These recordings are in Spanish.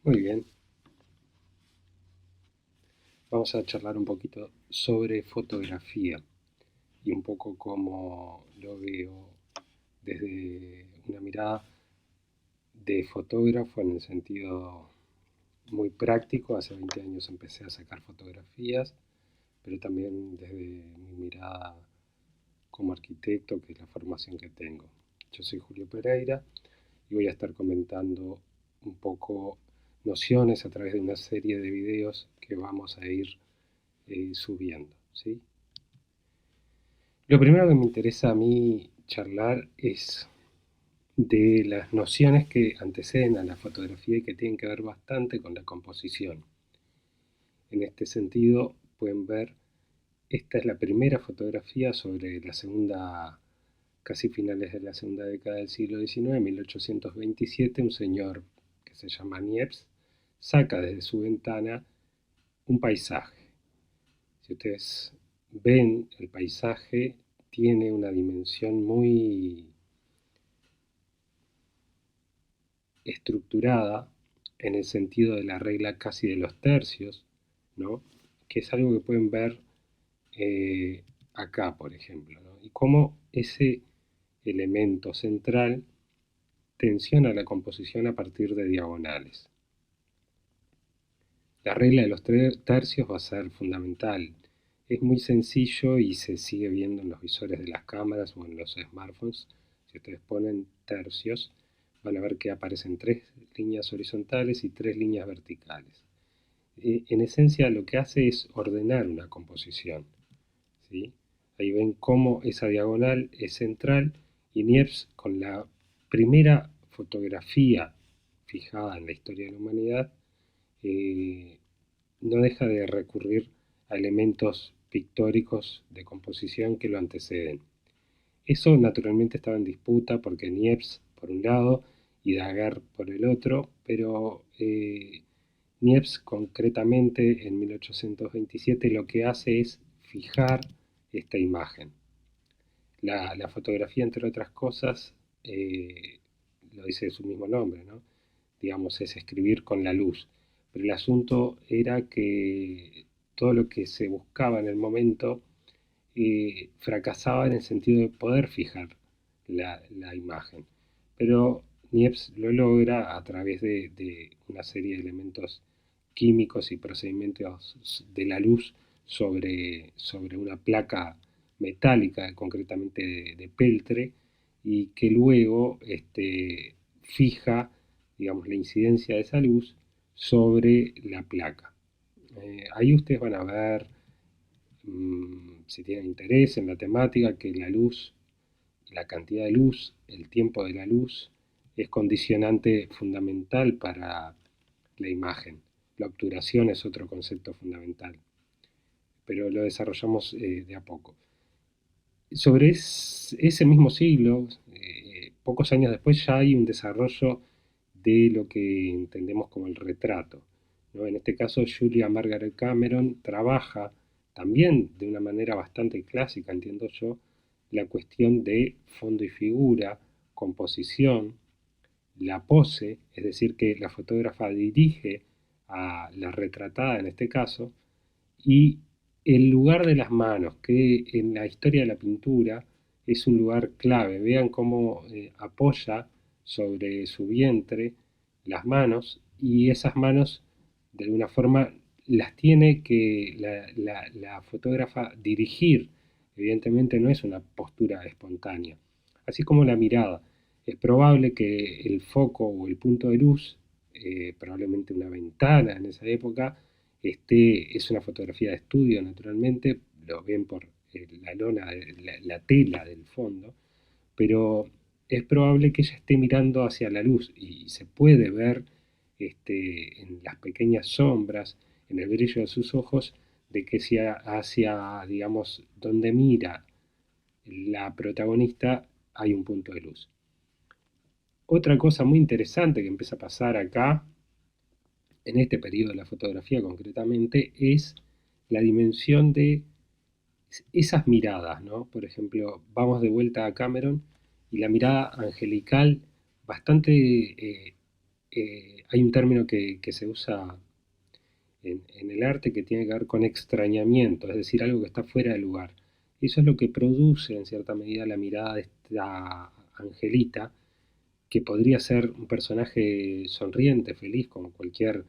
Muy bien, vamos a charlar un poquito sobre fotografía y un poco cómo lo veo desde una mirada de fotógrafo en el sentido muy práctico. Hace 20 años empecé a sacar fotografías, pero también desde mi mirada como arquitecto, que es la formación que tengo. Yo soy Julio Pereira y voy a estar comentando un poco nociones a través de una serie de videos que vamos a ir subiendo, ¿sí? Lo primero que me interesa a mí charlar es de las nociones que anteceden a la fotografía y que tienen que ver bastante con la composición. En este sentido, pueden ver, esta es la primera fotografía sobre la segunda, casi finales de la segunda década del siglo XIX, 1827, un señor que se llama Niepce saca desde su ventana un paisaje. Si ustedes ven, el paisaje tiene una dimensión muy estructurada en el sentido de la regla casi de los tercios, ¿no? Que es algo que pueden ver acá, por ejemplo, ¿no? Y cómo ese elemento central tensiona la composición a partir de diagonales. La regla de los tercios va a ser fundamental. Es muy sencillo y se sigue viendo en los visores de las cámaras o en los smartphones. Si ustedes ponen tercios, van a ver que aparecen tres líneas horizontales y tres líneas verticales. En esencia lo que hace es ordenar una composición, ¿sí? Ahí ven cómo esa diagonal es central y Niepce, con la primera fotografía fijada en la historia de la humanidad, eh, no deja de recurrir a elementos pictóricos de composición que lo anteceden. Eso naturalmente estaba en disputa porque Niepce por un lado y Daguerre por el otro, pero Niepce concretamente en 1827 lo que hace es fijar esta imagen. La fotografía, entre otras cosas, lo dice su mismo nombre, ¿no? Digamos, es escribir con la luz. Pero el asunto era que todo lo que se buscaba en el momento fracasaba en el sentido de poder fijar la imagen. Pero Niepce lo logra a través de una serie de elementos químicos y procedimientos de la luz sobre una placa metálica, concretamente de peltre, y que luego fija, digamos, la incidencia de esa luz sobre la placa. Ahí ustedes van a ver, si tienen interés en la temática, que la luz, la cantidad de luz, el tiempo de la luz, es condicionante fundamental para la imagen. La obturación es otro concepto fundamental, pero lo desarrollamos de a poco. Sobre ese mismo siglo, pocos años después, ya hay un desarrollo de lo que entendemos como el retrato, ¿no? En este caso, Julia Margaret Cameron trabaja también de una manera bastante clásica, entiendo yo, la cuestión de fondo y figura, composición, la pose, es decir, que la fotógrafa dirige a la retratada en este caso, y el lugar de las manos, que en la historia de la pintura es un lugar clave. Vean cómo apoya sobre su vientre las manos y esas manos de alguna forma las tiene que la fotógrafa dirigir. Evidentemente no es una postura espontánea. Así como la mirada. Es probable que el foco o el punto de luz, probablemente una ventana en esa época, es una fotografía de estudio, naturalmente, lo ven por la lona, la tela del fondo, pero es probable que ella esté mirando hacia la luz y se puede ver en las pequeñas sombras, en el brillo de sus ojos, de que hacia, digamos, donde mira la protagonista hay un punto de luz. Otra cosa muy interesante que empieza a pasar acá, en este periodo de la fotografía concretamente, es la dimensión de esas miradas, ¿no? Por ejemplo, vamos de vuelta a Cameron y la mirada angelical, bastante hay un término que se usa en el arte que tiene que ver con extrañamiento, es decir, algo que está fuera de lugar. Eso es lo que produce en cierta medida la mirada de esta Angelita, que podría ser un personaje sonriente, feliz, como cualquier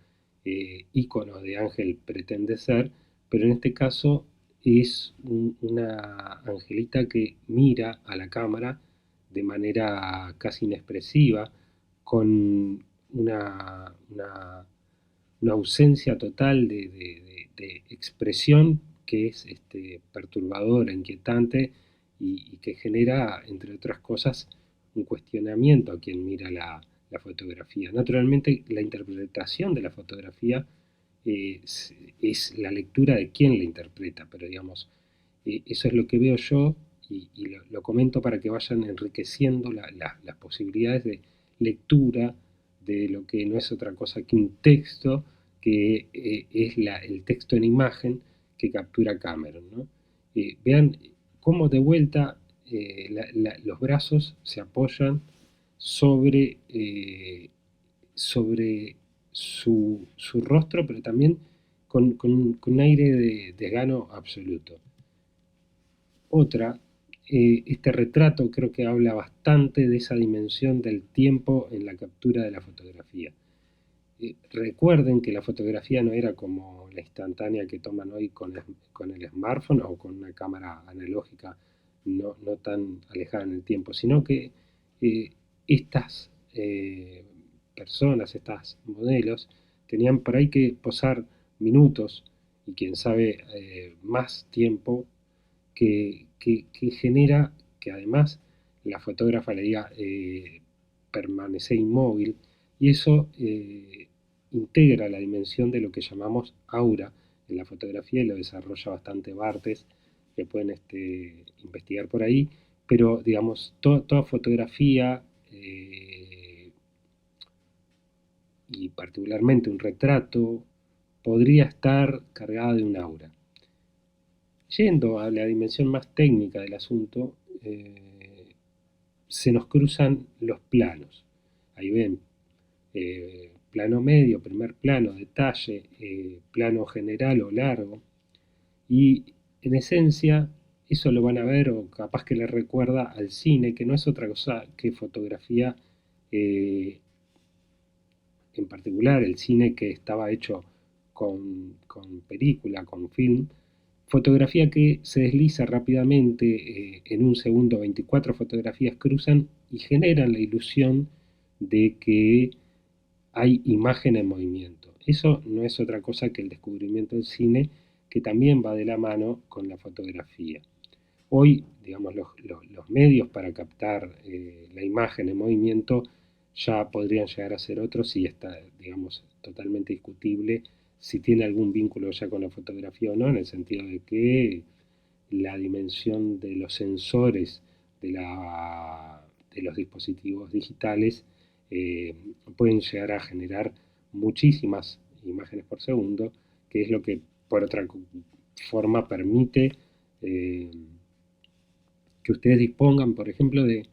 ícono de ángel pretende ser, pero en este caso es una Angelita que mira a la cámara de manera casi inexpresiva, con una ausencia total de expresión que es perturbadora, inquietante y que genera, entre otras cosas, un cuestionamiento a quien mira la fotografía. Naturalmente, la interpretación de la fotografía es la lectura de quien la interpreta, pero digamos, eso es lo que veo yo y lo comento para que vayan enriqueciendo las posibilidades de lectura de lo que no es otra cosa que un texto, que es el texto en imagen que captura Cameron, ¿no? Vean cómo de vuelta los brazos se apoyan sobre su rostro, pero también con un aire de desgano absoluto. Otra, este retrato creo que habla bastante de esa dimensión del tiempo en la captura de la fotografía. Recuerden que la fotografía no era como la instantánea que toman hoy con el smartphone o con una cámara analógica no tan alejada en el tiempo, sino que estas personas, estas modelos, tenían por ahí que posar minutos y quién sabe más tiempo que genera que además la fotógrafa le diga permanecer inmóvil, y eso integra la dimensión de lo que llamamos aura en la fotografía y lo desarrolla bastante Barthes, que pueden investigar por ahí, pero digamos, toda fotografía y particularmente un retrato podría estar cargada de un aura. Yendo a la dimensión más técnica del asunto, se nos cruzan los planos. Ahí ven, plano medio, primer plano, detalle, plano general o largo. Y en esencia, eso lo van a ver o capaz que les recuerda al cine, que no es otra cosa que fotografía, en particular el cine que estaba hecho con película, con film, fotografía que se desliza rápidamente, en un segundo 24 fotografías cruzan y generan la ilusión de que hay imagen en movimiento. Eso no es otra cosa que el descubrimiento del cine, que también va de la mano con la fotografía. Hoy, digamos, los medios para captar la imagen en movimiento ya podrían llegar a ser otros y está, digamos, totalmente discutible si tiene algún vínculo ya con la fotografía o no, en el sentido de que la dimensión de los sensores de los dispositivos digitales pueden llegar a generar muchísimas imágenes por segundo, que es lo que por otra forma permite que ustedes dispongan, por ejemplo, de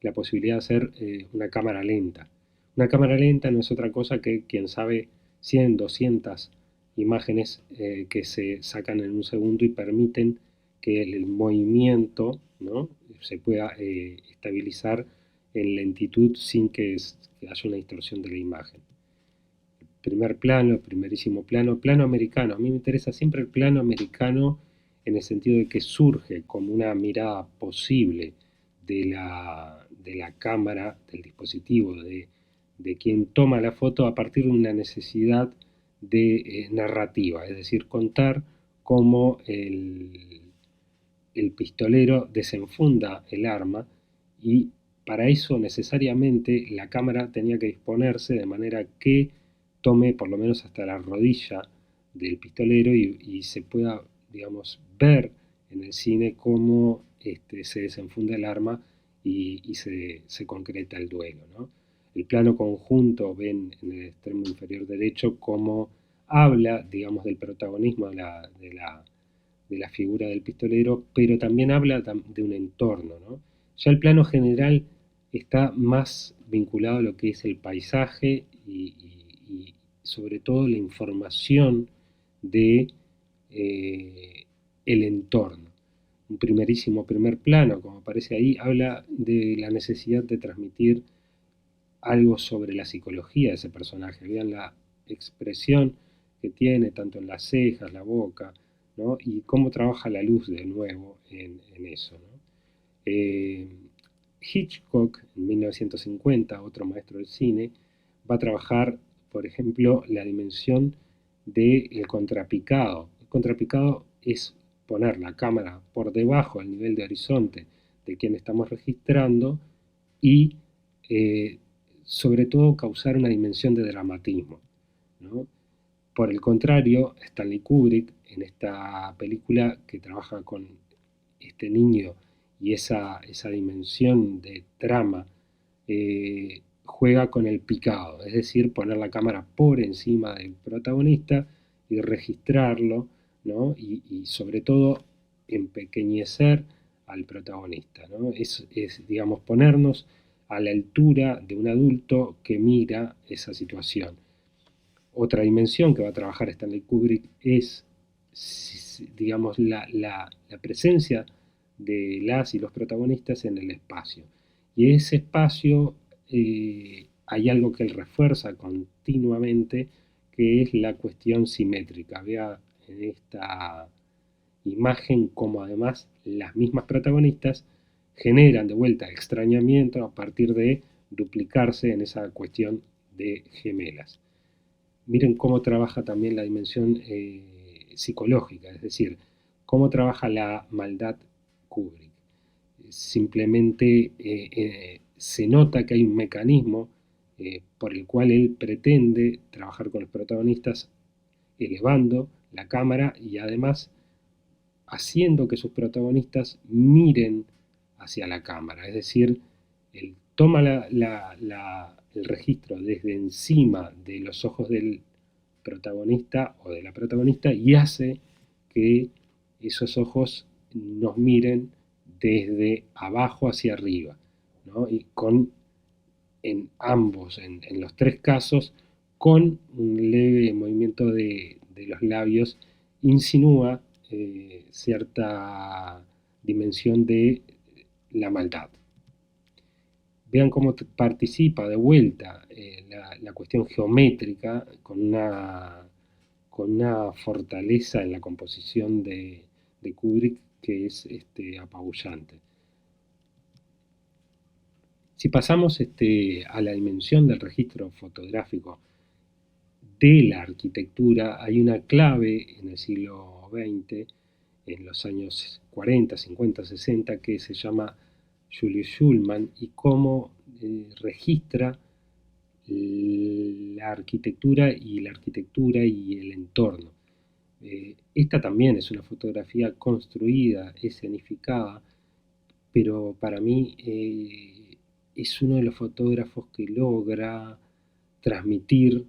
la posibilidad de hacer una cámara lenta. Una cámara lenta no es otra cosa que, quién sabe, 100, 200 imágenes que se sacan en un segundo y permiten que el movimiento, ¿no?, se pueda estabilizar en lentitud sin que haya una distorsión de la imagen. Primer plano, primerísimo plano, plano americano. A mí me interesa siempre el plano americano en el sentido de que surge como una mirada posible de la cámara, del dispositivo, de quien toma la foto a partir de una necesidad de narrativa, es decir, contar cómo el pistolero desenfunda el arma, y para eso necesariamente la cámara tenía que disponerse de manera que tome por lo menos hasta la rodilla del pistolero y se pueda, digamos, ver en el cine cómo se desenfunda el arma y se concreta el duelo, ¿no? El plano conjunto, ven en el extremo inferior derecho cómo habla, digamos, del protagonismo de la figura del pistolero, pero también habla de un entorno, ¿no? Ya el plano general está más vinculado a lo que es el paisaje y sobre todo la información de el entorno. Un primer plano, como aparece ahí, habla de la necesidad de transmitir algo sobre la psicología de ese personaje. Vean la expresión que tiene, tanto en las cejas, la boca, ¿no? Y cómo trabaja la luz de nuevo en eso, ¿no? Hitchcock, en 1950, otro maestro del cine, va a trabajar, por ejemplo, la dimensión del contrapicado. El contrapicado es poner la cámara por debajo del nivel de horizonte de quien estamos registrando y sobre todo causar una dimensión de dramatismo, ¿no? Por el contrario, Stanley Kubrick, en esta película que trabaja con este niño y esa dimensión de trama, juega con el picado, es decir, poner la cámara por encima del protagonista y registrarlo, ¿no? Y sobre todo empequeñecer al protagonista, ¿no? Digamos, ponernos a la altura de un adulto que mira esa situación. Otra dimensión que va a trabajar Stanley Kubrick es, digamos, la presencia de las y los protagonistas en el espacio. Y ese espacio hay algo que él refuerza continuamente, que es la cuestión simétrica. Vea en esta imagen como además las mismas protagonistas generan de vuelta extrañamiento a partir de duplicarse en esa cuestión de gemelas. Miren cómo trabaja también la dimensión psicológica, es decir, cómo trabaja la maldad Kubrick. Simplemente se nota que hay un mecanismo por el cual él pretende trabajar con los protagonistas elevando la cámara y además haciendo que sus protagonistas miren hacia la cámara, es decir, él toma el registro desde encima de los ojos del protagonista o de la protagonista y hace que esos ojos nos miren desde abajo hacia arriba, ¿no? Y en ambos, en los tres casos, con un leve movimiento de los labios, insinúa cierta dimensión de la maldad. Vean cómo participa de vuelta la cuestión geométrica con una fortaleza en la composición de Kubrick que es apabullante. Si pasamos a la dimensión del registro fotográfico de la arquitectura, hay una clave en el siglo XX, en los años 40, 50, 60, que se llama Julius Schulman y cómo registra la arquitectura y el entorno. Esta también es una fotografía construida, escenificada, pero para mí es uno de los fotógrafos que logra transmitir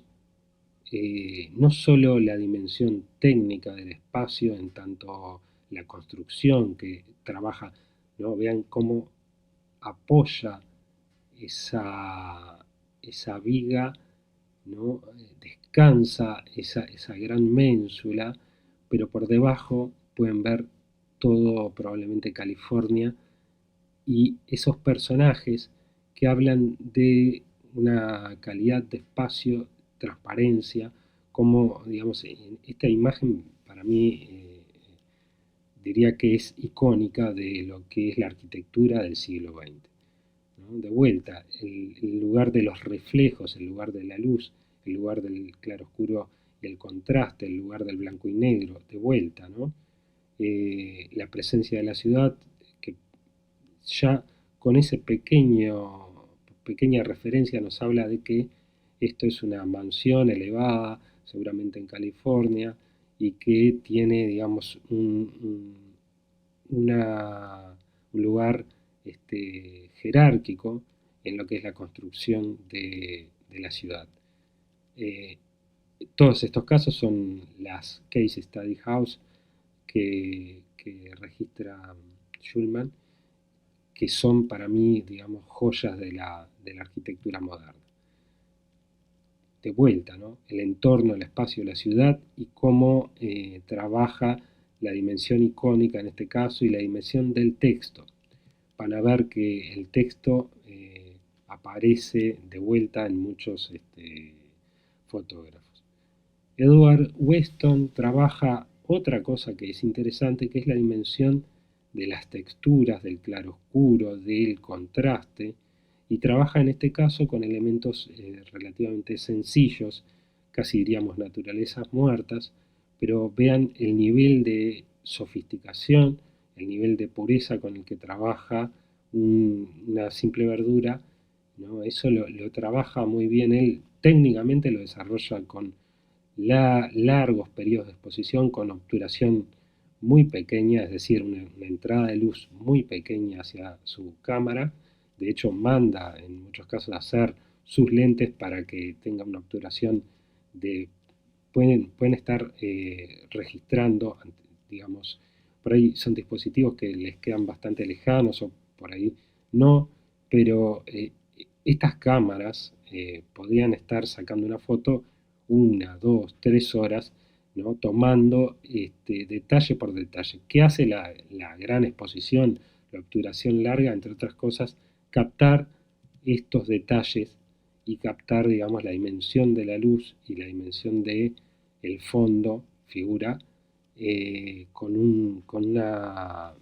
no solo la dimensión técnica del espacio en tanto la construcción que trabaja, ¿no? Vean cómo apoya esa viga, ¿no? Descansa esa gran ménsula, pero por debajo pueden ver todo probablemente California y esos personajes que hablan de una calidad de espacio, transparencia, como, digamos, esta imagen para mí diría que es icónica de lo que es la arquitectura del siglo XX. ¿No? De vuelta, el lugar de los reflejos, el lugar de la luz, el lugar del claroscuro y el contraste, el lugar del blanco y negro, de vuelta, ¿no? La presencia de la ciudad, que ya con esa pequeña referencia nos habla de que esto es una mansión elevada, seguramente en California, y que tiene, digamos, un lugar jerárquico en lo que es la construcción de la ciudad. Todos estos casos son las Case Study House que registra Schulman, que son para mí, digamos, joyas de la arquitectura moderna. de vuelta, ¿no? El entorno, el espacio, la ciudad y cómo trabaja la dimensión icónica en este caso y la dimensión del texto. Van a ver que el texto aparece de vuelta en muchos fotógrafos. Edward Weston trabaja otra cosa que es interesante, que es la dimensión de las texturas, del claroscuro, del contraste, y trabaja en este caso con elementos relativamente sencillos, casi diríamos naturalezas muertas, pero vean el nivel de sofisticación, el nivel de pureza con el que trabaja una simple verdura, ¿no? Eso lo trabaja muy bien él, técnicamente lo desarrolla con largos periodos de exposición, con obturación muy pequeña, es decir, una entrada de luz muy pequeña hacia su cámara. De hecho, manda en muchos casos a hacer sus lentes para que tenga una obturación de... Pueden estar registrando, digamos, por ahí son dispositivos que les quedan bastante lejanos o por ahí no, pero estas cámaras podrían estar sacando una foto 1, 2, 3 horas, ¿no? Tomando detalle por detalle. ¿Qué hace la gran exposición, la obturación larga? Entre otras cosas, captar estos detalles y captar, digamos, la dimensión de la luz y la dimensión de el fondo, figura, con una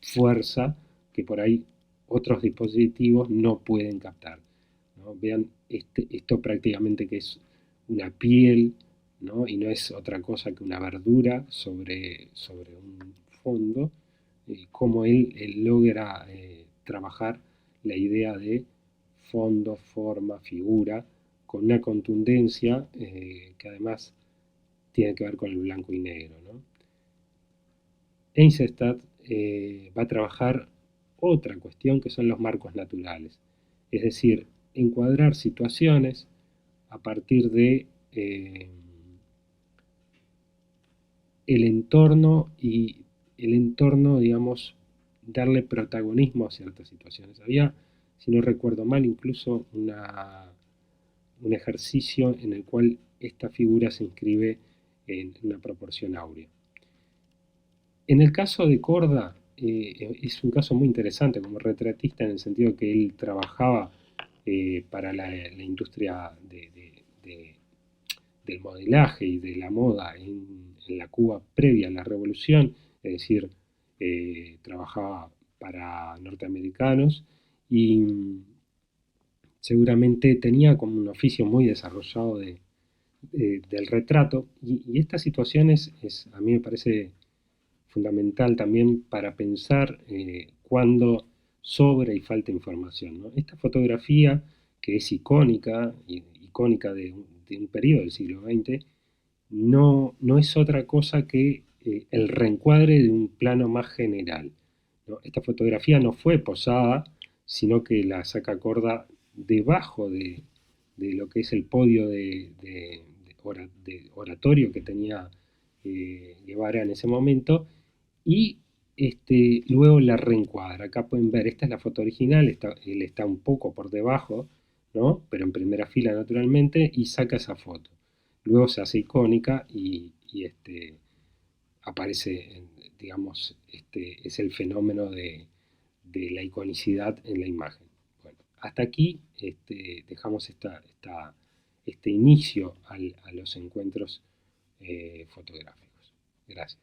fuerza que por ahí otros dispositivos no pueden captar, ¿no? Vean esto prácticamente que es una piel, ¿no? Y no es otra cosa que una verdura sobre un fondo, cómo él logra trabajar la idea de fondo, forma, figura, con una contundencia que además tiene que ver con el blanco y negro, ¿no? Eisenstadt va a trabajar otra cuestión que son los marcos naturales, es decir, encuadrar situaciones a partir de el entorno y el entorno, digamos, darle protagonismo a ciertas situaciones. Había, si no recuerdo mal, incluso un ejercicio en el cual esta figura se inscribe en una proporción áurea. En el caso de Korda, es un caso muy interesante como retratista en el sentido que él trabajaba para la industria del modelaje y de la moda en la Cuba previa a la revolución, es decir, trabajaba para norteamericanos y seguramente tenía como un oficio muy desarrollado del retrato y esta situación a mí me parece fundamental también para pensar cuando sobra y falta información, ¿no? Esta fotografía que es icónica, icónica de un periodo del siglo XX, no es otra cosa que el reencuadre de un plano más general, ¿no? Esta fotografía no fue posada, sino que la saca Korda debajo de lo que es el podio de oratorio que tenía Guevara en ese momento, y luego la reencuadra. Acá pueden ver, esta es la foto original, él está un poco por debajo, ¿no? Pero en primera fila naturalmente, y saca esa foto. Luego se hace icónica y aparece, digamos, es el fenómeno de la iconicidad en la imagen. Bueno, hasta aquí dejamos este inicio a los encuentros fotográficos. Gracias.